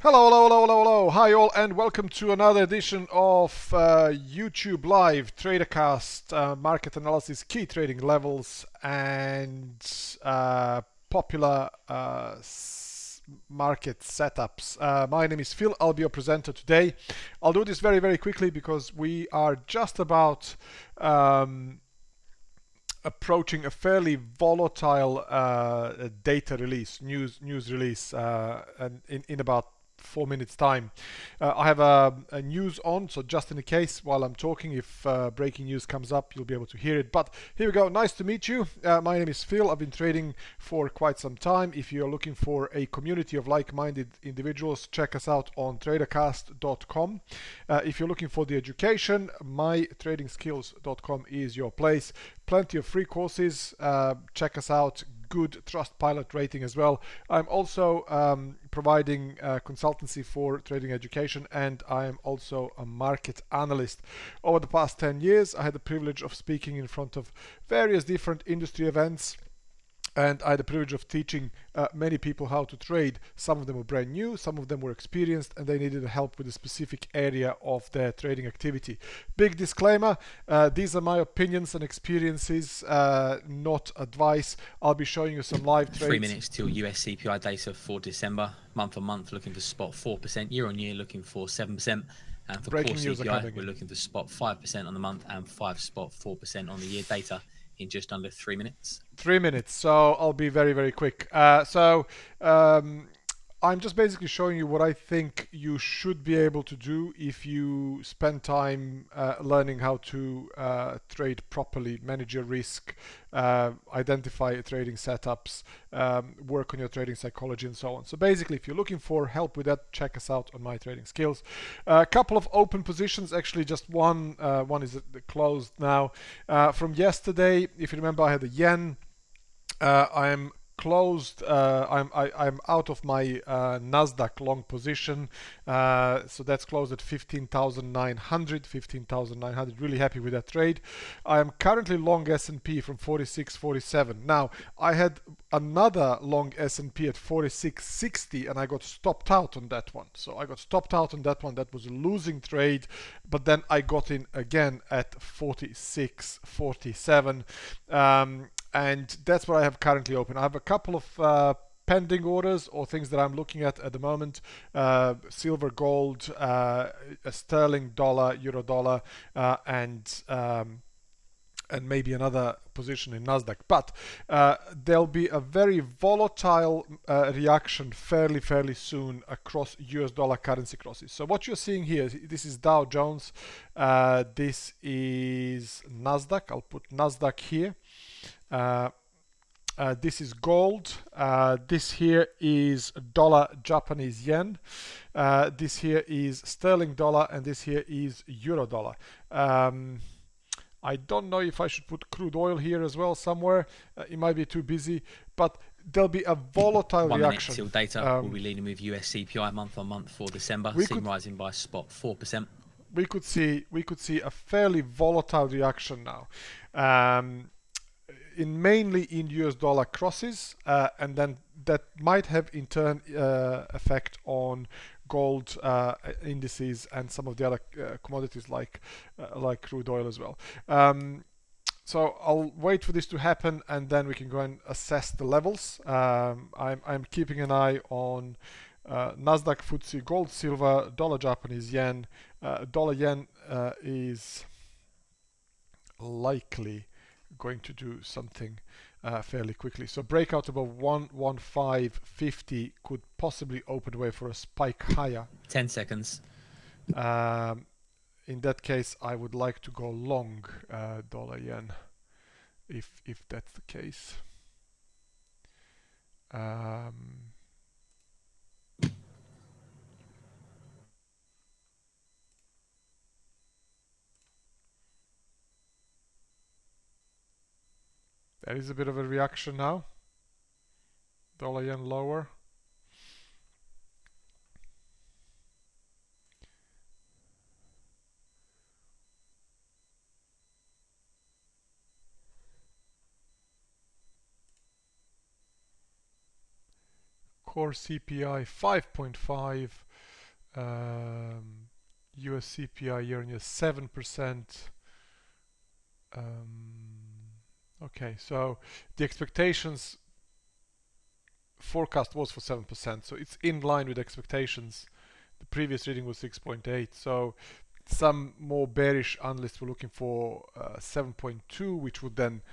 Hello, hello, hello, hello, hello. Hi all, and welcome to another edition of YouTube Live TraderCast market analysis, key trading levels, and popular market setups. My name is Phil. I'll be your presenter today. I'll do this very, very quickly because we are just about approaching a fairly volatile data release, news release, and in about 4 minutes time. I have a news on, so just in the case while I'm talking, if breaking news comes up, you'll be able to hear it. But here we go. Nice to meet you. My name is Phil. I've been trading for quite some time. If you're looking for a community of like-minded individuals, check us out on TraderCast.com. If you're looking for the education, mytradingskills.com is your place. Plenty of free courses. Check us out. Good Trustpilot rating as well. I'm also providing consultancy for trading education, and I am also a market analyst. Over the past 10 years, I had the privilege of speaking in front of various different industry events, and I had the privilege of teaching many people how to trade. Some of them were brand new, some of them were experienced, and they needed help with a specific area of their trading activity. Big disclaimer, these are my opinions and experiences, not advice. I'll be showing you some live trades. 3 minutes till US CPI data for December. Month on month looking for spot 4%, year on year looking for 7%. And for Breaking core news CPI, we're looking for spot 5% on the month and 4% on the year data in just under 3 minutes. 3 minutes, so I'll be very, very quick. I'm just basically showing you what I think you should be able to do if you spend time learning how to trade properly, manage your risk, identify trading setups, work on your trading psychology, and so on. So basically, if you're looking for help with that, check us out on My Trading Skills. A couple of open positions, actually just one is closed now. From yesterday, if you remember, I had the yen. I'm closed. I'm out of my Nasdaq long position, so that's closed at 15,900. 15,900. Really happy with that trade. I am currently long S&P from 46.47. Now I had another long S&P at 46.60, and I got stopped out on that one. So I got stopped out on that one. That was a losing trade, but then I got in again at 46.47. And that's what I have currently open. I have a couple of pending orders or things that I'm looking at the moment. Silver, gold, a sterling dollar, euro dollar, and maybe another position in Nasdaq. But there'll be a very volatile reaction fairly soon across US dollar currency crosses. So what you're seeing here, this is Dow Jones, this is Nasdaq. I'll put Nasdaq here. This is gold. This here is dollar Japanese yen. This here is sterling dollar, and this here is euro dollar. I don't know if I should put crude oil here as well somewhere. It might be too busy, but there'll be a volatile 1 reaction. minute till data. We'll be leading with US CPI month on month for December. Seen rising by spot 4%. We could see a fairly volatile reaction now. Mainly in US dollar crosses, and then that might have in turn effect on gold indices and some of the other commodities like crude oil as well. So I'll wait for this to happen, and then we can go and assess the levels. I'm keeping an eye on Nasdaq, FTSE, gold, silver, dollar Japanese yen. Dollar yen is likely going to do something fairly quickly. So breakout above 115.50 could possibly open the way for a spike higher. 10 seconds. In that case, I would like to go long dollar yen, if that's the case. There is a bit of a reaction now. Dollar yen lower. core CPI 5.5, US CPI year on year 7%. Okay, so the expectations forecast was for 7%, so it's in line with expectations. The previous reading was 6.8, so some more bearish analysts were looking for 7.2, which would then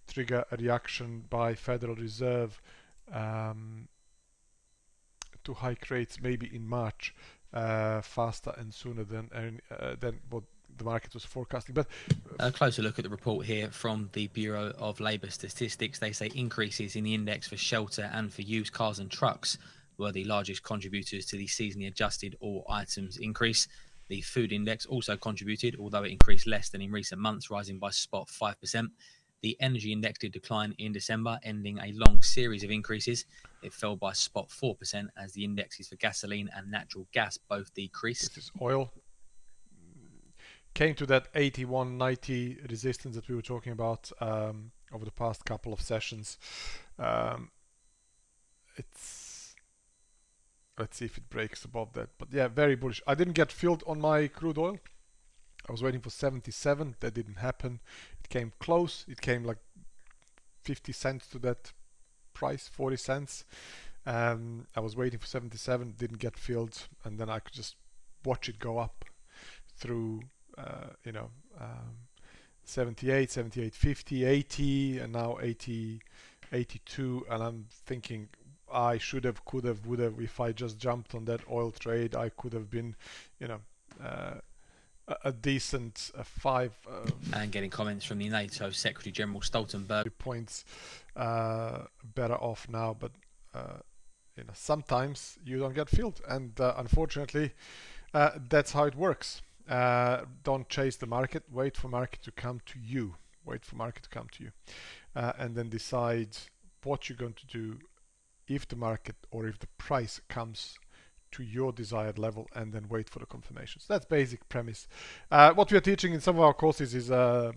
trigger a reaction by Federal Reserve to hike rates maybe in March faster and sooner than what the market was forecasting. But a closer look at the report here from the Bureau of Labour Statistics. They say increases in the index for shelter and for used cars and trucks were the largest contributors to the seasonally adjusted all items increase. The food index also contributed, although it increased less than in recent months, rising by spot 5%. The energy index did decline in December, ending a long series of increases. It fell by spot 4% as the indexes for gasoline and natural gas both decreased. This is oil. Came to that 81.90 resistance that we were talking about over the past couple of sessions. Let's see if it breaks above that. But yeah, very bullish. I didn't get filled on my crude oil. I was waiting for 77. That didn't happen. It came close. It came like 50 cents to that price, 40 cents. I was waiting for 77. Didn't get filled, and then I could just watch it go up through 78, 78.50, 80, and now 80, 82. And I'm thinking I should have, could have, would have. If I just jumped on that oil trade, I could have been, a decent 5. And getting comments from the NATO Secretary General Stoltenberg. Points better off now, but sometimes you don't get filled, and unfortunately, that's how it works. Don't chase the market. Wait for market to come to you. And then decide what you're going to do if the market or if the price comes to your desired level, and then wait for the confirmations. That's basic premise. What we are teaching in some of our courses is a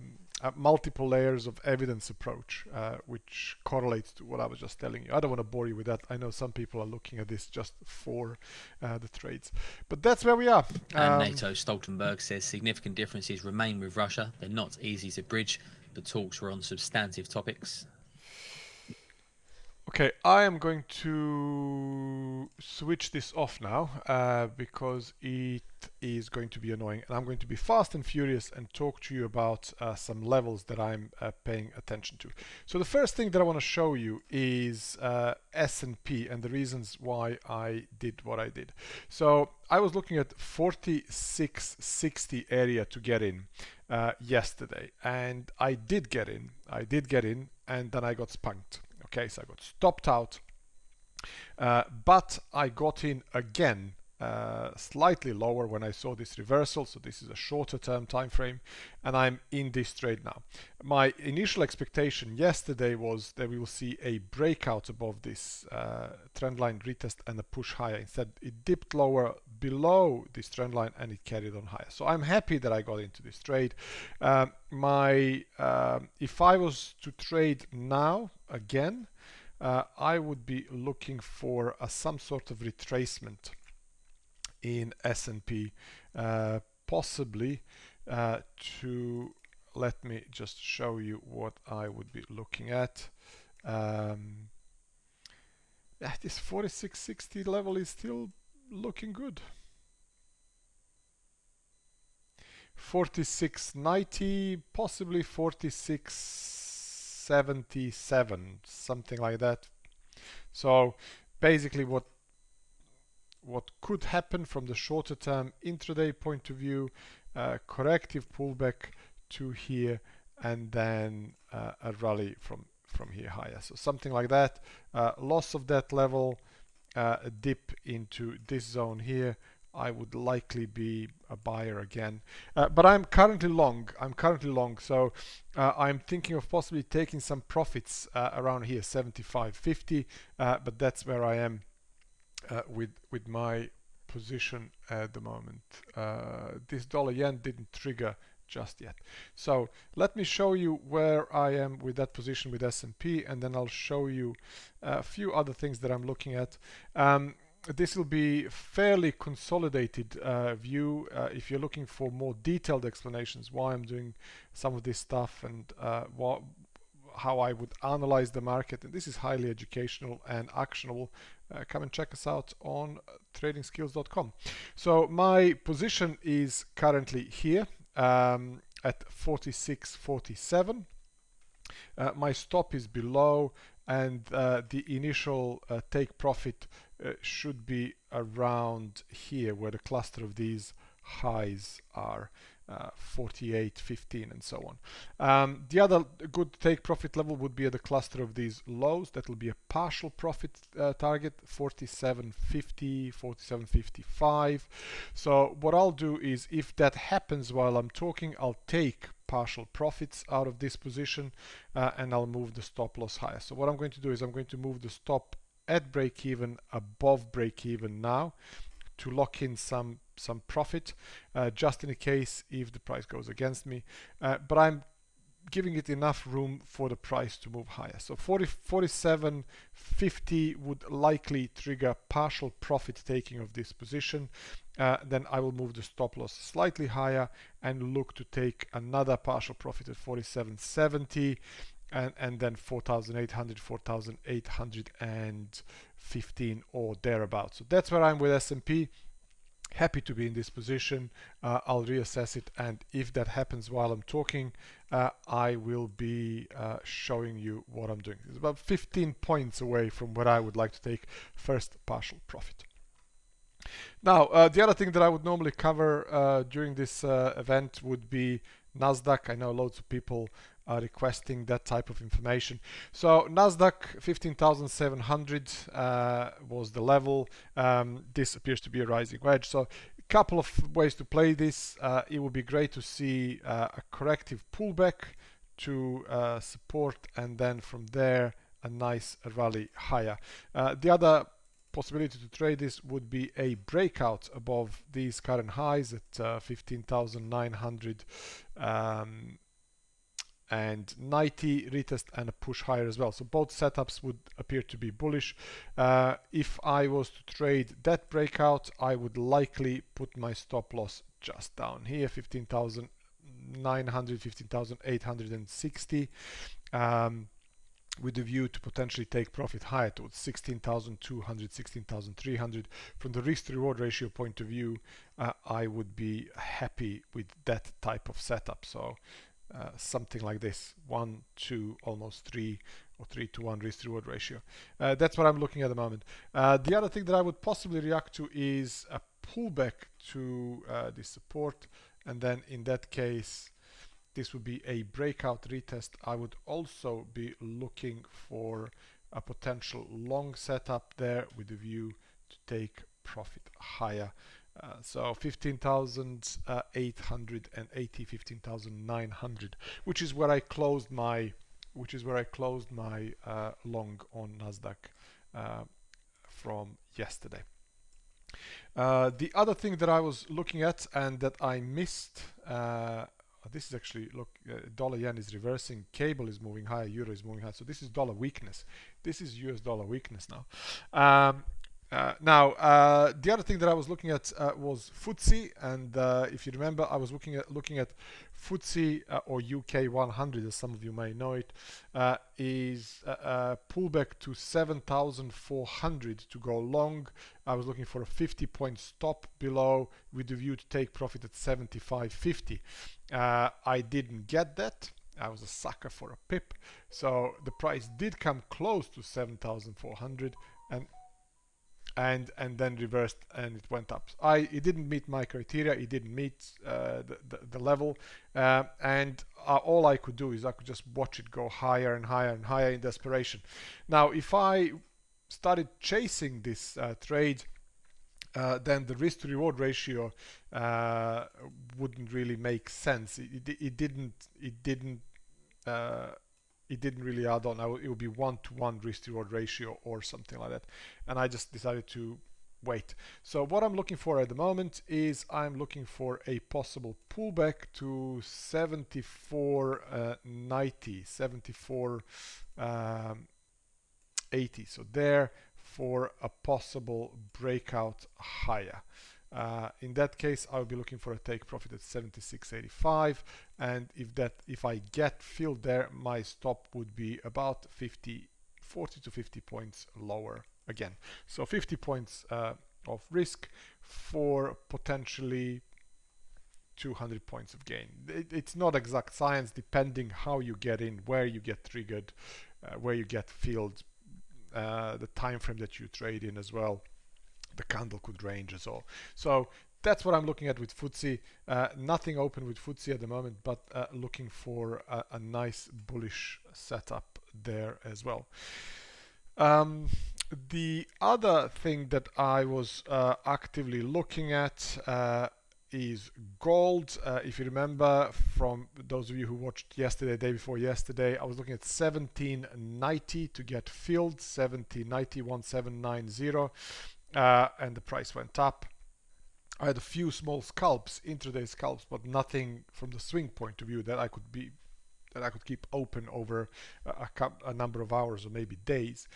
multiple layers of evidence approach, which correlates to what I was just telling you. I don't want to bore you with that. I know some people are looking at this just for the trades, but that's where we are. And NATO Stoltenberg says significant differences remain with Russia. They're not easy to bridge. The talks were on substantive topics. Okay, I am going to switch this off now because it is going to be annoying, and I'm going to be fast and furious and talk to you about some levels that I'm paying attention to. So the first thing that I want to show you is S&P and the reasons why I did what I did. So I was looking at 4660 area to get in yesterday, and I did get in, and then I got spunked. Okay, so I got stopped out, but I got in again slightly lower when I saw this reversal. So this is a shorter term time frame, and I'm in this trade now. My initial expectation yesterday was that we will see a breakout above this trend line retest and a push higher. Instead, it dipped lower below this trend line and it carried on higher. So I'm happy that I got into this trade. If I was to trade now again, I would be looking for some sort of retracement in S&P, possibly to, let me just show you what I would be looking at. This 4660 level is still looking good. 4690, possibly 4677, something like that. So basically what could happen from the shorter term intraday point of view, corrective pullback to here, and then a rally from here higher. So something like that, loss of that level, a dip into this zone here. I would likely be a buyer again, but I'm currently long. So I'm thinking of possibly taking some profits around here, 75.50, but that's where I am with my position at the moment. This dollar yen didn't trigger just yet. So let me show you where I am with that position with S&P, and then I'll show you a few other things that I'm looking at. This will be fairly consolidated view. If you're looking for more detailed explanations why I'm doing some of this stuff and how I would analyze the market, and this is highly educational and actionable, come and check us out on tradingskills.com. So my position is currently here at 46.47. My stop is below, and the initial take profit should be around here where the cluster of these highs are, 48.15 and so on. The other good take profit level would be at the cluster of these lows. That will be a partial profit target, 47.50, 47.55. So what I'll do is, if that happens while I'm talking, I'll take partial profits out of this position and I'll move the stop loss higher. So what I'm going to do is I'm going to move the stop at break even above break even now to lock in some profit just in a case if the price goes against me, but I'm giving it enough room for the price to move higher. So 47.50 would likely trigger partial profit taking of this position. Then I will move the stop loss slightly higher and look to take another partial profit at 47.70 and then 4,800, 4,815 or thereabouts. So that's where I'm with S&P. Happy to be in this position. I'll reassess it, and if that happens while I'm talking, I will be showing you what I'm doing. It's about 15 points away from what I would like to take first partial profit. Now, the other thing that I would normally cover during this event would be Nasdaq. I know loads of people are requesting that type of information. So Nasdaq 15,700 was the level. This appears to be a rising wedge. So a couple of ways to play this. It would be great to see a corrective pullback to support, and then from there a nice rally higher. The other possibility to trade this would be a breakout above these current highs at 15,900 and 90 retest and a push higher as well. So both setups would appear to be bullish. If I was to trade that breakout, I would likely put my stop loss just down here, 15,900, 15,860, with the view to potentially take profit higher towards 16,200, 16,300. From the risk to reward ratio point of view, I would be happy with that type of setup. So something like this, 1, 2, almost 3, or 3 to 1 risk to reward ratio. That's what I'm looking at the moment. The other thing that I would possibly react to is a pullback to the support, and then in that case this would be a breakout retest. I would also be looking for a potential long setup there with the view to take profit higher. So 15,880, 15,900, which is where I closed my long on Nasdaq from yesterday. The other thing that I was looking at and that I missed, this is actually, look, dollar yen is reversing, cable is moving higher, euro is moving higher. So this is dollar weakness. This is US dollar weakness now. The other thing that I was looking at was FTSE, and if you remember, I was looking at FTSE or UK 100, as some of you may know it, is a pullback to 7,400 to go long. I was looking for a 50-point stop below with the view to take profit at 75.50. I didn't get that. I was a sucker for a pip, so the price did come close to 7,400 and then reversed and it went up. It didn't meet my criteria. It didn't meet the level, and all I could do is I could just watch it go higher and higher and higher in desperation. Now, if I started chasing this trade, then the risk to reward ratio wouldn't really make sense. It didn't really add on. It would be 1-to-1 risk to reward ratio or something like that, and I just decided to wait. So what I'm looking for at the moment is I'm looking for a possible pullback to 74.90, 74.80. So there for a possible breakout higher. In that case, I'll be looking for a take profit at 76.85, and if I get filled there, my stop would be about 40 to 50 points lower again. So 50 points of risk for potentially 200 points of gain. It's not exact science, depending how you get in, where you get triggered, where you get filled, the time frame that you trade in as well. The candle could range as well. So that's what I'm looking at with FTSE. Nothing open with FTSE at the moment, but looking for a nice bullish setup there as well. The other thing that I was actively looking at is gold. If you remember, from those of you who watched yesterday, day before yesterday, I was looking at 1790 to get filled, 1790, 1790, and the price went up. I had a few small scalps, intraday scalps, but nothing from the swing point of view that I could keep open over a number of hours or maybe days.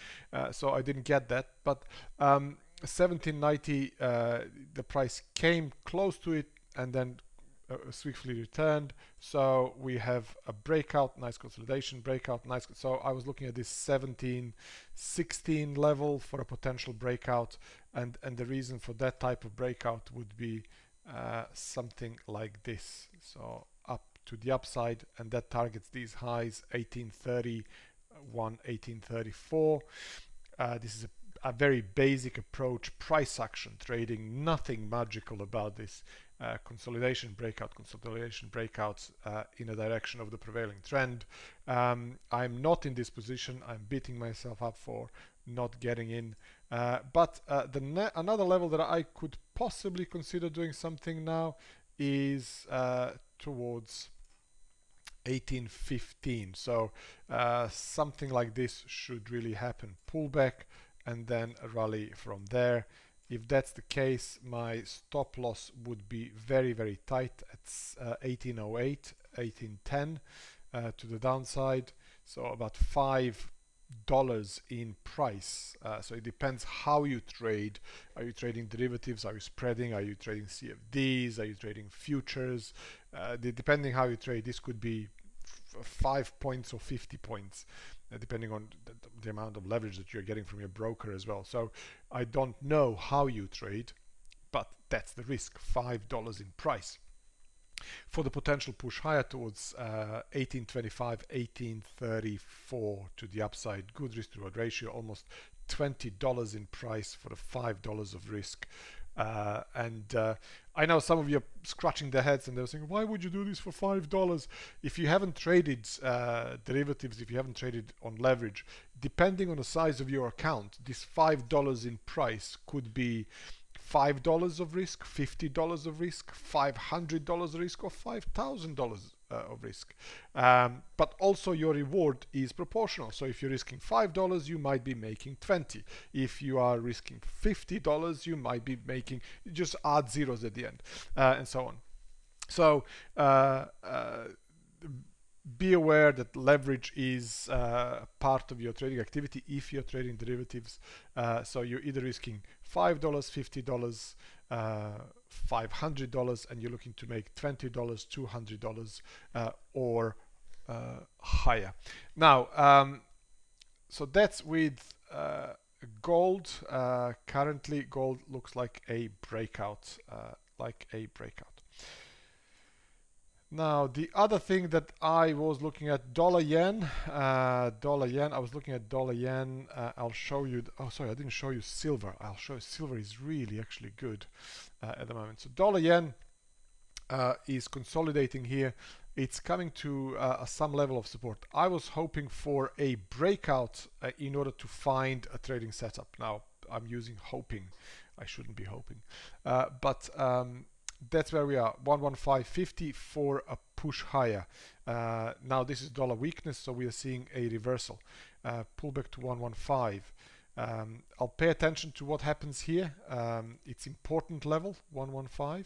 So I didn't get that, but 1790, the price came close to it and then swiftly returned. So we have a breakout, nice consolidation, breakout, nice. So I was looking at this 1716 level for a potential breakout, and the reason for that type of breakout would be something like this. So up to the upside, and that targets these highs, 1831, 1834. This is a very basic approach, price action trading, nothing magical about this. Consolidation, breakout, consolidation, breakouts in a direction of the prevailing trend. I'm not in this position. I'm beating myself up for not getting in. But another level that I could possibly consider doing something now is towards 1815. So something like this should really happen. Pullback and then a rally from there. If that's the case, my stop loss would be very, very tight at 1808, 1810 to the downside. So about $5 in price. So it depends how you trade. Are you trading derivatives? Are you spreading? Are you trading CFDs? Are you trading futures? Depending how you trade, this could be 5 points or 50 points. Depending on the amount of leverage that you're getting from your broker as well. So I don't know how you trade, but that's the risk, $5 in price. For the potential push higher towards 1825, 1834 to the upside, good risk to reward ratio, almost $20 in price for the $5 of risk. I know some of you are scratching their heads and they're saying, why would you do this for $5? If you haven't traded derivatives, if you haven't traded on leverage, depending on the size of your account, this $5 in price could be $5 of risk, $50 of risk, $500 of risk, or $5,000 of risk. But also your reward is proportional. So if you're risking $5, you might be making 20. If you are risking $50, you might be making, just add zeros at the end, and so on. So be aware that leverage is part of your trading activity if you're trading derivatives. So you're either risking $5, $50, $500, and you're looking to make $20, $200, or higher. Now, so that's with gold. Currently, gold looks like a breakout, Now, the other thing that I was looking at, dollar yen. I was looking at dollar yen. I'll show you. Oh, sorry, I didn't show you silver. I'll show you silver is really actually good at the moment. So dollar yen is consolidating here. It's coming to some level of support. I was hoping for a breakout in order to find a trading setup. Now, I'm using hoping. I shouldn't be hoping, but that's where we are, 115.50 for a push higher. Now this is dollar weakness, so we are seeing a reversal. Pull back to 115. I'll pay attention to what happens here. It's important level 115.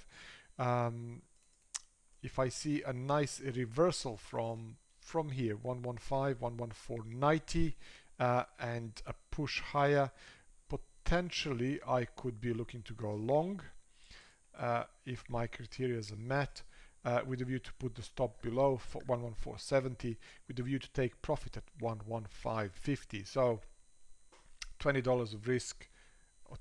If I see a nice reversal from here 115, 114.90 and a push higher, potentially I could be looking to go long if my criteria are met, with a view to put the stop below 114.70, with a view to take profit at 115.50. So $20 of risk,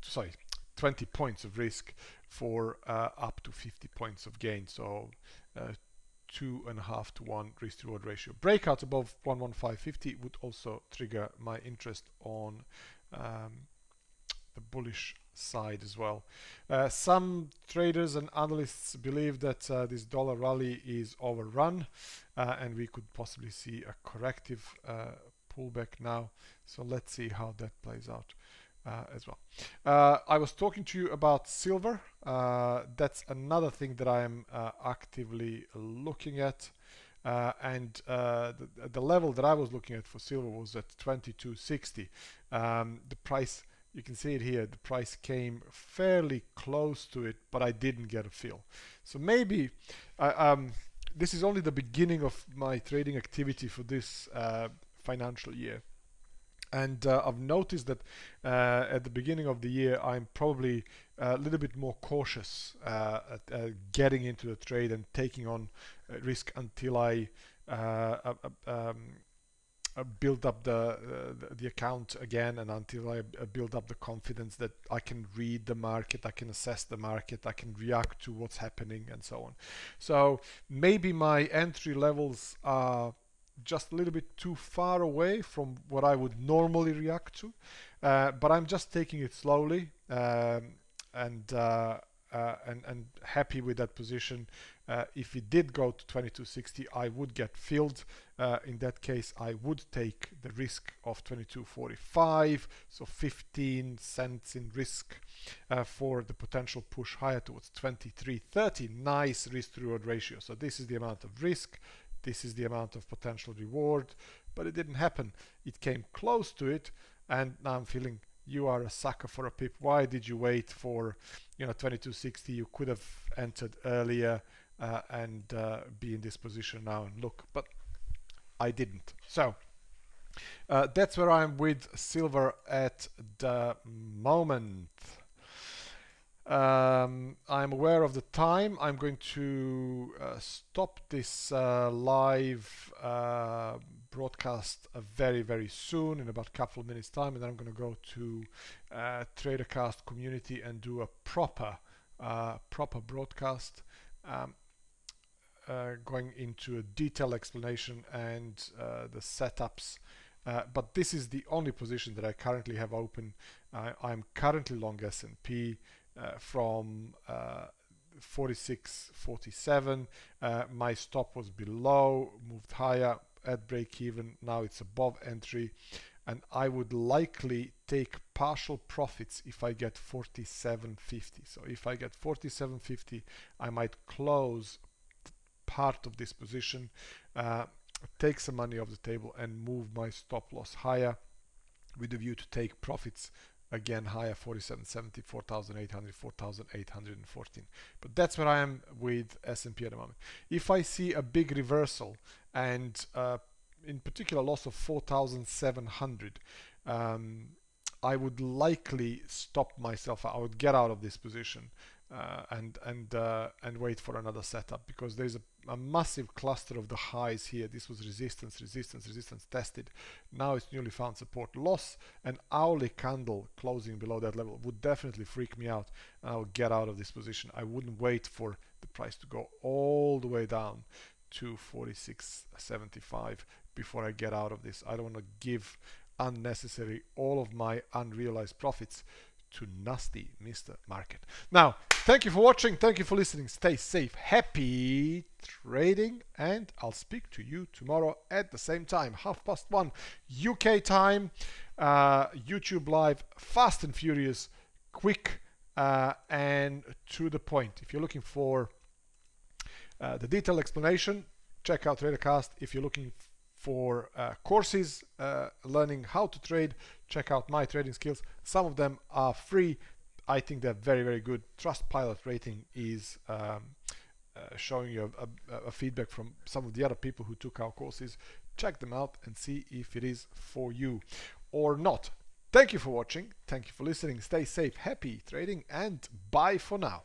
sorry, 20 points of risk for up to 50 points of gain. So 2.5 to 1 risk to reward ratio. Breakout above 115.50 would also trigger my interest on the bullish side as well. Some traders and analysts believe that this dollar rally is overrun and we could possibly see a corrective pullback now. So let's see how that plays out as well. I was talking to you about silver. That's another thing that I am actively looking at. And the level that I was looking at for silver was at 22.60. The price, you can see it here, the price came fairly close to it, but I didn't get a fill. So maybe this is only the beginning of my trading activity for this financial year. And I've noticed that at the beginning of the year, I'm probably a little bit more cautious at getting into the trade and taking on risk until I build up the account again, and until I build up the confidence that I can read the market, I can assess the market, I can react to what's happening and so on. So maybe my entry levels are just a little bit too far away from what I would normally react to, but I'm just taking it slowly and happy with that position. If it did go to 22.60, I would get filled. In that case, I would take the risk of 22.45, so 15 cents in risk for the potential push higher towards 23.30. Nice risk to reward ratio. So this is the amount of risk, this is the amount of potential reward, but it didn't happen. It came close to it, and now I'm feeling you are a sucker for a pip. Why did you wait for 22.60? You could have entered earlier and be in this position now and look, but I didn't. So that's where I'm with silver at the moment. I'm aware of the time. I'm going to stop this live broadcast very, very soon, in about a couple of minutes time, and then I'm going to go to TraderCast community and do a proper broadcast, going into a detailed explanation and the setups. But this is the only position that I currently have open. I'm currently long S&P from 46.47. My stop was below, moved higher at break even. Now it's above entry, and I would likely take partial profits if I get 47.50. So if I get 47.50, I might close part of this position, take some money off the table and move my stop loss higher with the view to take profits again higher, 47.70, 4,800, 4,814. But that's where I am with S&P at the moment. If I see a big reversal and in particular loss of 4,700, I would likely stop myself. I would get out of this position and wait for another setup, because there's a massive cluster of the highs here. This was resistance, resistance, resistance tested. Now it's newly found support. Loss an hourly candle closing below that level would definitely freak me out, and I would get out of this position. I wouldn't wait for the price to go all the way down to 46.75 before I get out of this. I don't want to give unnecessary all of my unrealized profits to nasty Mr. Market. Now, thank you for watching, thank you for listening, stay safe, happy trading, and I'll speak to you tomorrow at the same time, 1:30 UK time, YouTube live, fast and furious, quick and to the point. If you're looking for the detailed explanation, check out TraderCast. If you're looking for courses learning how to trade, check out my trading skills. Some of them are free. I think they're very, very good. Trustpilot rating is showing you a feedback from some of the other people who took our courses. Check them out and see if it is for you or not. Thank you for watching. Thank you for listening. Stay safe, happy trading, and bye for now.